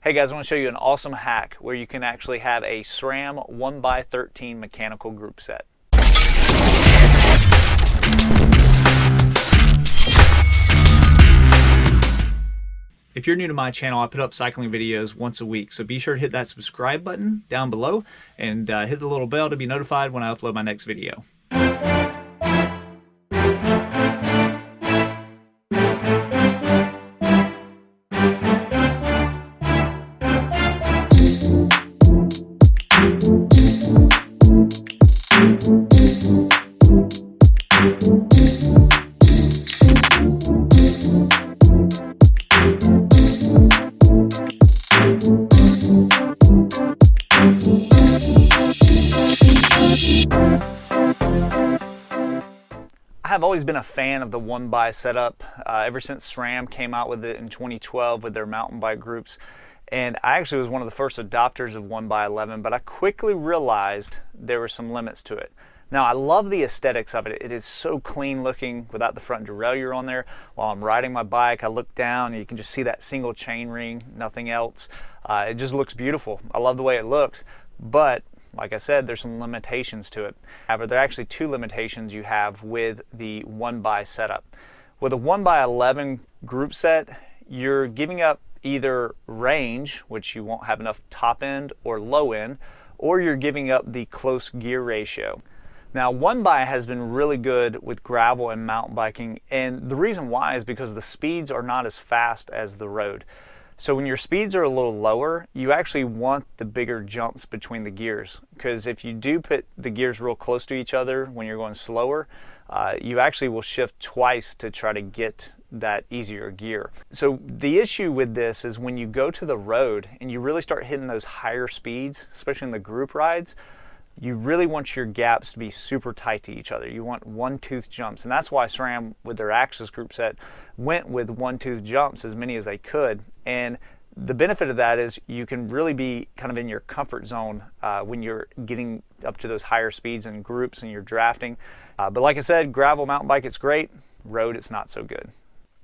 Hey guys, I want to show you an awesome hack where you can actually have a SRAM 1x13 mechanical group set. If you're new to my channel, I put up cycling videos once a week, so be sure to hit that subscribe button down below and hit the little bell to be notified when I upload my next video. I've always been a fan of the 1x setup ever since SRAM came out with it in 2012 with their mountain bike groups, and I actually was one of the first adopters of 1x11, but I quickly realized there were some limits to it. Now I love the aesthetics of it. It is so clean looking without the front derailleur on there. While I'm riding my bike, I look down and you can just see that single chain ring, nothing else. It just looks beautiful. I love the way it looks, but like I said, there's some limitations to it. However, there are actually two limitations you have with the 1x setup. With a 1x11 group set, you're giving up either range, which you won't have enough top end or low end, or you're giving up the close gear ratio. Now 1x has been really good with gravel and mountain biking, and the reason why is because the speeds are not as fast as the road. So when your speeds are a little lower, you actually want the bigger jumps between the gears, because if you do put the gears real close to each other when you're going slower, you actually will shift twice to try to get that easier gear. So the issue with this is when you go to the road and you really start hitting those higher speeds, especially in the group rides, you really want your gaps to be super tight to each other. You want one-tooth jumps, and that's why SRAM with their Axis group set went with one-tooth jumps, as many as they could. And the benefit of that is you can really be kind of in your comfort zone when you're getting up to those higher speeds in groups and you're drafting. But like I said, gravel mountain bike, it's great. Road, it's not so good.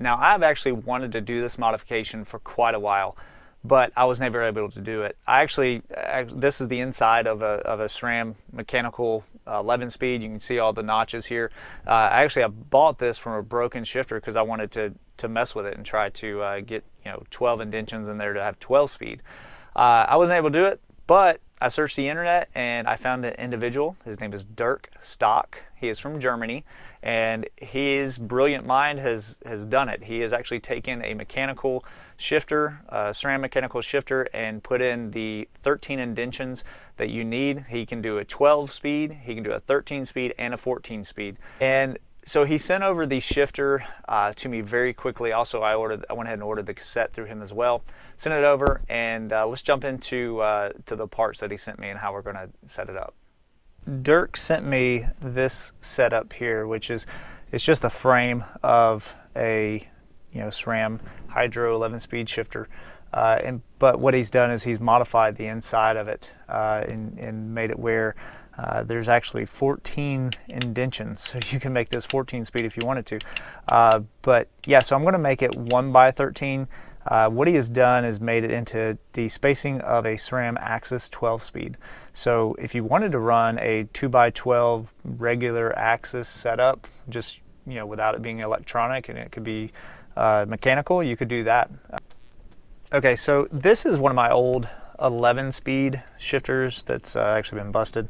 Now I've actually wanted to do this modification for quite a while, but I was never able to do it. This is the inside of a SRAM mechanical 11-speed. You can see all the notches here. I bought this from a broken shifter because I wanted to mess with it and try to get 12 indentions in there to have 12-speed. I wasn't able to do it, but I searched the internet and I found an individual. His name is Dirk Stock. He is from Germany, and his brilliant mind has done it. He has actually taken a mechanical shifter, SRAM mechanical shifter, and put in the 13 indentions that you need. He can do a 12-speed, he can do a 13-speed, and a 14-speed. And so he sent over the shifter to me very quickly. Also, I went ahead and ordered the cassette through him as well. Sent it over, and let's jump into to the parts that he sent me and how we're going to set it up. Dirk sent me this setup here, which is it's just a frame of a SRAM Hydro 11-speed shifter. But what he's done is he's modified the inside of it and made it where there's actually 14 indentions, so you can make this 14-speed if you wanted to. But yeah, so I'm going to make it 1x13. What he has done is made it into the spacing of a SRAM Axis 12-speed. So if you wanted to run a 2x12 regular Axis setup, just without it being electronic and it could be mechanical, you could do that. Okay, so this is one of my old 11-speed shifters that's actually been busted,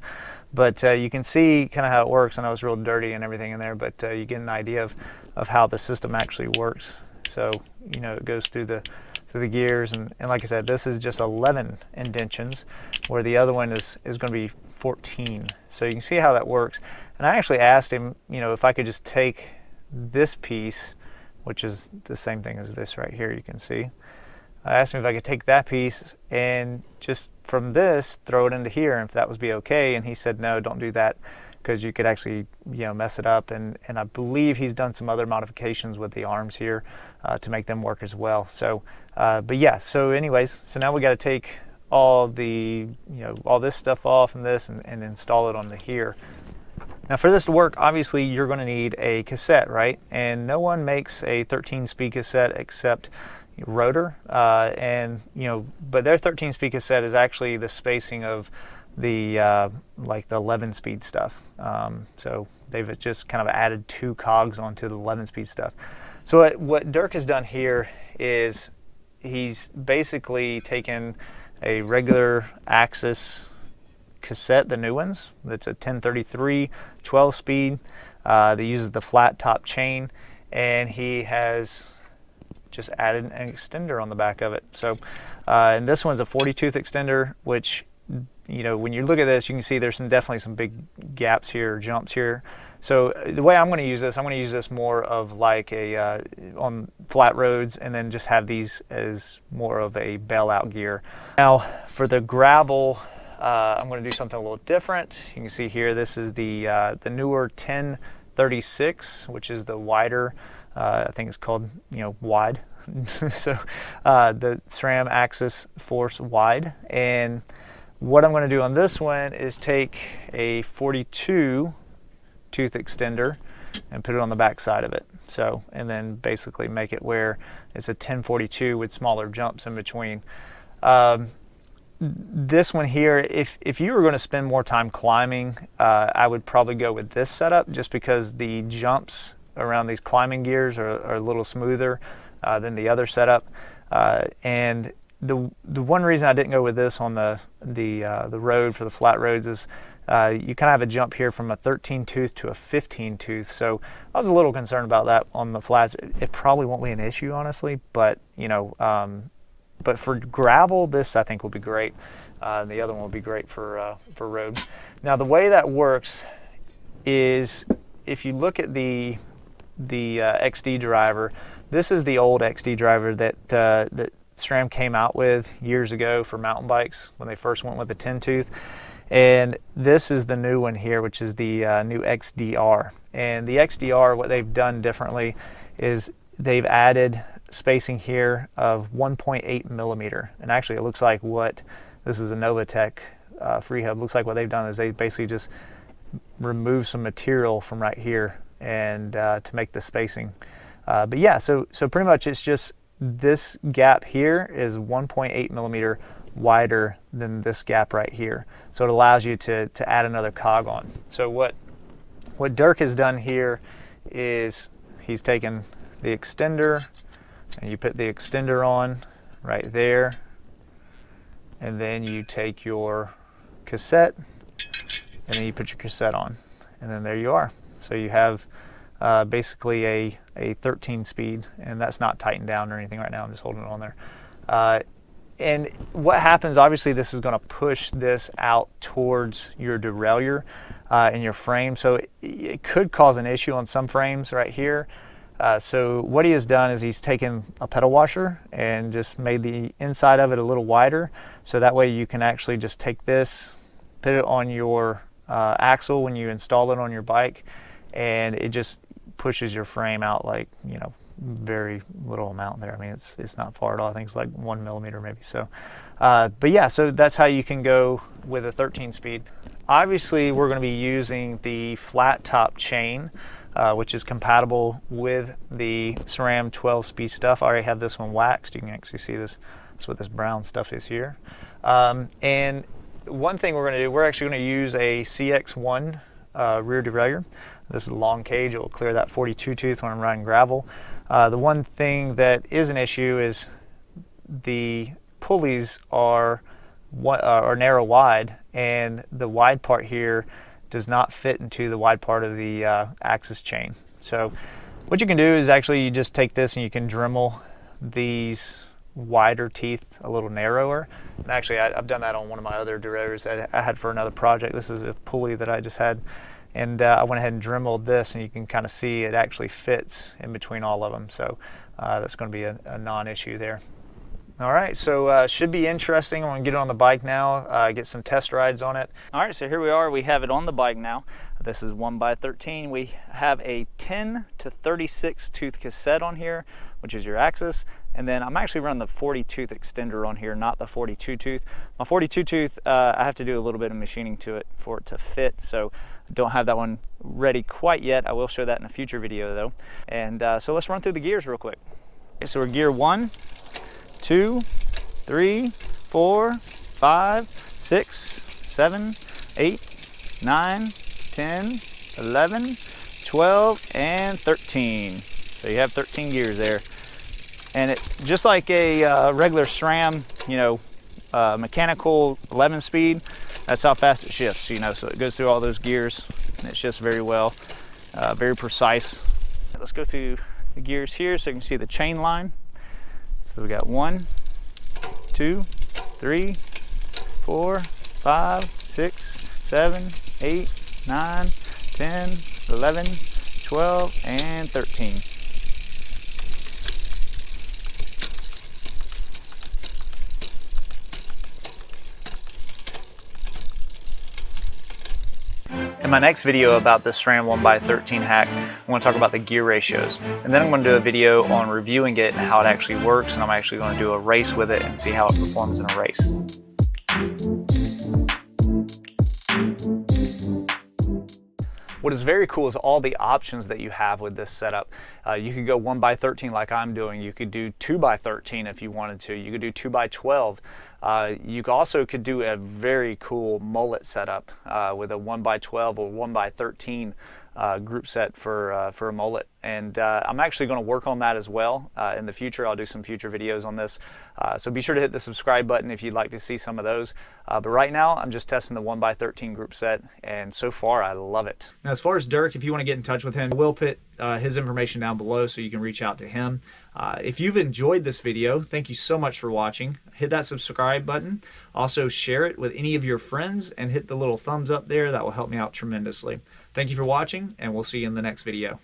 but you can see kind of how it works. I know it's real dirty and everything in there, but you get an idea of how the system actually works. So it goes through the gears, and like I said, this is just 11 indentions, where the other one is going to be 14. So you can see how that works. And I actually asked him, if I could just take this piece, which is the same thing as this right here, you can see. I asked him if I could take that piece and just from this throw it into here, and if that would be okay. And he said, no, don't do that, because you could actually mess it up. And I believe he's done some other modifications with the arms here to make them work as well. So but yeah, so anyways, so now we got to take all the all this stuff off and this and install it onto here. Now for this to work, obviously you're going to need a cassette, right? And no one makes a 13-speed cassette except rotor, and but their 13-speed cassette is actually the spacing of the like the 11-speed stuff. So they've just kind of added 2 cogs onto the 11-speed stuff. So what Dirk has done here is he's basically taken a regular Axis cassette, the new ones, that's a 1033 12-speed that uses the flat top chain, and he has just added an extender on the back of it. So and this one's a 40-tooth extender, which when you look at this, you can see there's definitely some big gaps here, jumps here. So the way I'm going to use this, I'm going to use this more of like a on flat roads, and then just have these as more of a bailout gear. Now for the gravel, I'm going to do something a little different. You can see here, this is the newer 1036, which is the wider. I think it's called wide. So the SRAM Axis Force wide. And what I'm going to do on this one is take a 42 tooth extender and put it on the back side of it. So, and then basically make it where it's a 1042 with smaller jumps in between. This one here, if you were going to spend more time climbing, I would probably go with this setup, just because the jumps around these climbing gears are a little smoother than the other setup. And the one reason I didn't go with this on the road for the flat roads is you kind of have a jump here from a 13 tooth to a 15 tooth. So I was a little concerned about that on the flats. It probably won't be an issue, honestly, but but for gravel, this I think will be great. The other one will be great for roads. Now the way that works is, if you look at the XD driver, this is the old XD driver that SRAM came out with years ago for mountain bikes when they first went with the 10 tooth. And this is the new one here, which is the new XDR. And the XDR, what they've done differently is they've added spacing here of 1.8 millimeter. And actually it looks like this is a Novatech free hub. Looks like what they've done is they basically just remove some material from right here and to make the spacing. But yeah, so pretty much it's just this gap here is 1.8 millimeter wider than this gap right here. So it allows you to add another cog on. So what Dirk has done here is he's taken the extender, and you put the extender on right there, and then you take your cassette, and then you put your cassette on, and then there you are. So you have basically a 13 speed, and that's not tightened down or anything right now. I'm just holding it on there. And what happens, obviously this is going to push this out towards your derailleur in your frame, so it could cause an issue on some frames right here. So what he has done is he's taken a pedal washer and just made the inside of it a little wider, so that way you can actually just take this, put it on your axle when you install it on your bike, and it just pushes your frame out like, very little amount there. I mean, it's not far at all. I think it's like 1 millimeter maybe. So but yeah, so that's how you can go with a 13 speed. Obviously we're going to be using the flat top chain, which is compatible with the SRAM 12-speed stuff. I already have this one waxed. You can actually see this. That's what this brown stuff is here. And one thing we're going to do, we're actually going to use a CX1 rear derailleur. This is a long cage. It will clear that 42 tooth when I'm riding gravel. The one thing that is an issue is the pulleys are narrow wide, and the wide part here does not fit into the wide part of the axis chain. So what you can do is actually you just take this and you can Dremel these wider teeth a little narrower. And actually I've done that on one of my other derailleurs that I had for another project. This is a pulley that I just had, and I went ahead and Dremeled this, and you can kind of see it actually fits in between all of them. So that's going to be a non-issue there. All right, so should be interesting. I'm going to get it on the bike now, get some test rides on it. All right, so here we are. We have it on the bike now. This is 1x13. We have a 10 to 36 tooth cassette on here, which is your axis. And then I'm actually running the 40 tooth extender on here, not the 42 tooth. My 42 tooth, I have to do a little bit of machining to it for it to fit. So I don't have that one ready quite yet. I will show that in a future video though. And so let's run through the gears real quick. Okay, so we're gear 1. 2, 3, 4, 5, 6, 7, 8, 9, 10, 11, 12, and 13. So you have 13 gears there. And it just like a regular SRAM, you know, mechanical 11 speed, that's how fast it shifts, you know, so it goes through all those gears and it shifts very well, very precise. Let's go through the gears here so you can see the chain line. So we got 1, 2, 3, 4, 5, 6, 7, 8, 9, 10, 11, 12, and 13. In my next video about the SRAM 1x13 hack, I'm going to talk about the gear ratios. And then I'm going to do a video on reviewing it and how it actually works, and I'm actually going to do a race with it and see how it performs in a race. What is very cool is all the options that you have with this setup. You could go 1x13 like I'm doing. You could do 2x13 if you wanted to. You could do 2x12. You also could do a very cool mullet setup with a 1x12 or 1x13 group set for a mullet. And I'm actually going to work on that as well in the future. I'll do some future videos on this. So be sure to hit the subscribe button if you'd like to see some of those. But right now I'm just testing the 1x13 group set, and so far I love it. Now as far as Dirk, if you want to get in touch with him, I will put his information down below so you can reach out to him. If you've enjoyed this video, thank you so much for watching. Hit that subscribe button. Also share it with any of your friends and hit the little thumbs up there. That will help me out tremendously. Thank you for watching, and we'll see you in the next video.